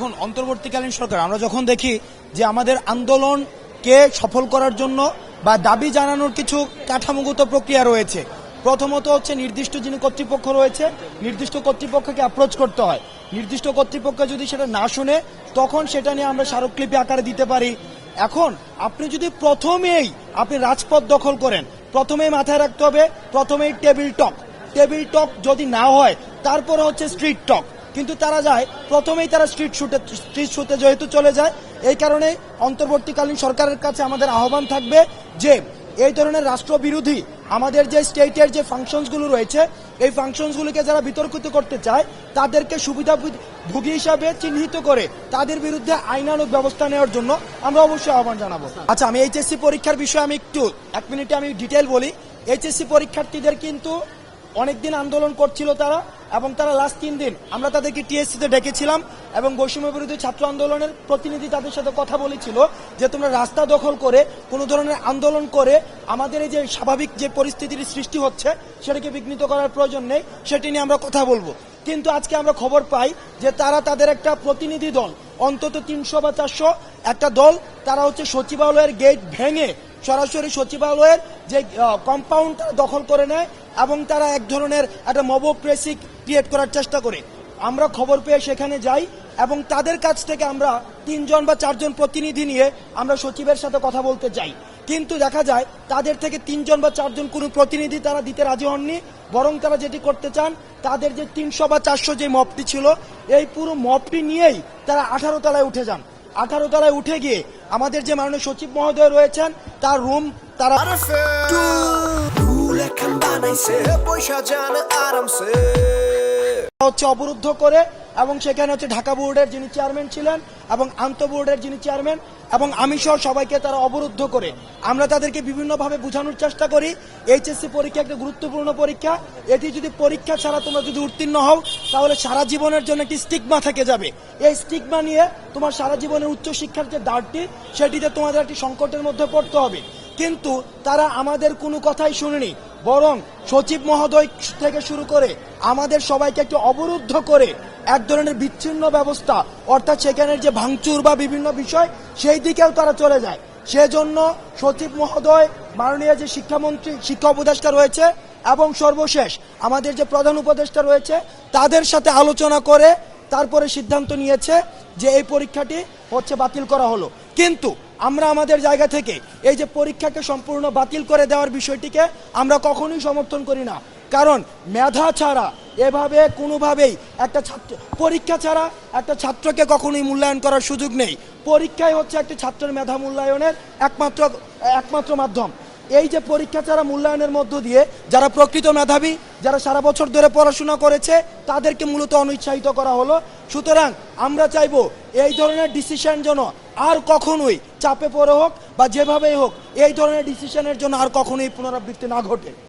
দেখুন, অন্তর্বর্তীকালীন সরকার আমরা যখন দেখি যে আমাদের আন্দোলনকে সফল করার জন্য বা দাবি জানানোর কিছু কাঠামোগত প্রক্রিয়া রয়েছে। প্রথমত হচ্ছে নির্দিষ্ট যিনি কর্তৃপক্ষ রয়েছে, নির্দিষ্ট কর্তৃপক্ষকে অ্যাপ্রোচ করতে হয়। নির্দিষ্ট কর্তৃপক্ষ যদি সেটা না শুনে তখন সেটা নিয়ে আমরা স্মারকলিপি আকারে দিতে পারি। এখন আপনি যদি প্রথমেই আপনি রাজপথ দখল করেন, প্রথমেই মাথায় রাখতে হবে প্রথমেই টেবিল টক যদি না হয় তারপরে হচ্ছে স্ট্রিট টক। কিন্তু তারা যায় প্রথমেই তারা স্ট্রিট শুটে যেহেতু চলে যায়, এই কারণে অন্তর্বর্তীকালীন সরকারের কাছে আমাদের আহ্বান থাকবে যে এই ধরনের রাষ্ট্রবিরোধী আমাদের যে স্টেটের যে ফাংশনসগুলো রয়েছে, এই ফাংশনসগুলোকে যারা বিতর্কিত করতে চায় তাদেরকে সুবিধাভোগী হিসাবে চিহ্নিত করে তাদের বিরুদ্ধে আইনানুগ ব্যবস্থা নেওয়ার জন্য আমরা অবশ্যই আহ্বান জানাবো। আচ্ছা, আমি এইচএসসি পরীক্ষার বিষয়ে আমি একটু 1 মিনিটে আমি ডিটেল বলি। এইচএসসি পরীক্ষার্থীদের কিন্তু অনেকদিন আন্দোলন করছিল তারা, এবং তারা লাস্ট 3 দিন আমরা তাদেরকে টিএসসিতে ডেকেছিলাম এবং বৈষম্য বিরোধী ছাত্র আন্দোলনের প্রতিনিধি তাদের সাথে কথা বলেছিল যে তোমরা রাস্তা দখল করে কোনো ধরনের আন্দোলন করে আমাদের এই যে স্বাভাবিক যে পরিস্থিতির সৃষ্টি হচ্ছে সেটাকে বিঘ্নিত করার প্রয়োজন নেই, সেটি নিয়ে আমরা কথা বলবো। কিন্তু আজকে আমরা খবর পাই যে তারা তাদের একটা প্রতিনিধি দল, অন্তত 300 বা 400 একটা দল, তারা হচ্ছে সচিবালয়ের গেট ভেঙে সরাসরি সচিবালয়ের যে কম্পাউন্ড দখল করে নেয় এবং তারা এক ধরনের একটা মবোপ্রেসি ক্রিয়েট করার চেষ্টা করে। আমরা খবর পেয়ে সেখানে যাই এবং তাদের কাছ থেকে আমরা 3 জন বা 4 জন প্রতিনিধি নিয়ে আমরা সচিবের সাথে কথা বলতে যাই। কিন্তু দেখা যায় তাদের থেকে 3 জন বা 4 জন কোনো প্রতিনিধি তারা দিতে রাজি হননি, বরং তারা যেটি করতে চান তাদের যে 300 বা 400 যে মবটি ছিল এই পুরো মবটি নিয়েই তারা 18 তলায় উঠে যান। 18 তলায় উঠে গিয়ে আমাদের যে মাননীয় সচিব মহোদয় রয়েছেন তার রুম তারা হচ্ছে অবরুদ্ধ করে, এবং সেখানে হচ্ছে ঢাকা বোর্ডের যিনি চেয়ারম্যান ছিলেন এবং আন্ত বোর্ডের যিনি চেয়ারম্যান এবং আমি সহ সবাইকে তারা অবরুদ্ধ করে। আমরা তাদেরকে বিভিন্নভাবে বোঝানোর চেষ্টা করি এইচএসসি পরীক্ষা একটা গুরুত্বপূর্ণ পরীক্ষা, এটি যদি পরীক্ষা ছাড়া তোমরা যদি উত্তীর্ণ হও তাহলে সারা জীবনের জন্য একটি স্টিগমা থেকে যাবে। এই স্টিগমা নিয়ে তোমার সারা জীবনের উচ্চশিক্ষার যে দ্বারটি সেটিতে তোমাদের একটি সংকটের মধ্যে পড়তে হবে। কিন্তু তারা আমাদের কোনো কথাই শুনেনি, বরং সচিব মহোদয় থেকে শুরু করে আমাদের সবাইকে একটু অবরুদ্ধ করে এক ধরনের বিচ্ছিন্ন ব্যবস্থা, অর্থাৎ সেখানের যে ভাঙচুর বা বিভিন্ন বিষয় সেই দিকেও তারা চলে যায়। সেজন্য সচিব মহোদয়, মাননীয় যে শিক্ষামন্ত্রী, শিক্ষা উপদেষ্টা রয়েছে এবং সর্বশেষ আমাদের যে প্রধান উপদেষ্টা রয়েছে তাদের সাথে আলোচনা করে তারপরে সিদ্ধান্ত নিয়েছে যে এই পরীক্ষাটি হচ্ছে বাতিল করা হলো। কিন্তু আমরা আমাদের জায়গা থেকে এই যে পরীক্ষাকে সম্পূর্ণ বাতিল করে দেওয়ার বিষয়টিকে আমরা কখনোই সমর্থন করি না, কারণ মেধা ছাড়া এভাবে কোনোভাবেই একটা পরীক্ষা ছাড়া একটা ছাত্রকে কখনোই মূল্যায়ন করার সুযোগ নেই। পরীক্ষাই হচ্ছে একটা ছাত্রের মেধা মূল্যায়নের একমাত্র মাধ্যম। এই যে পরীক্ষা ছাড়া মূল্যায়নের মধ্য দিয়ে যারা প্রকৃত মেধাবী, যারা সারা বছর ধরে পড়াশোনা করেছে তাদেরকে মূলত অনুৎসাহিত করা হলো। সুতরাং আমরা চাইবো এই ধরনের ডিসিশন যেন আর কখনোই চাপে পড়ে হোক বা যেভাবেই হোক এই ধরনের ডিসিশনের জন্য আর কখনোই পুনরাবৃত্তি না ঘটে।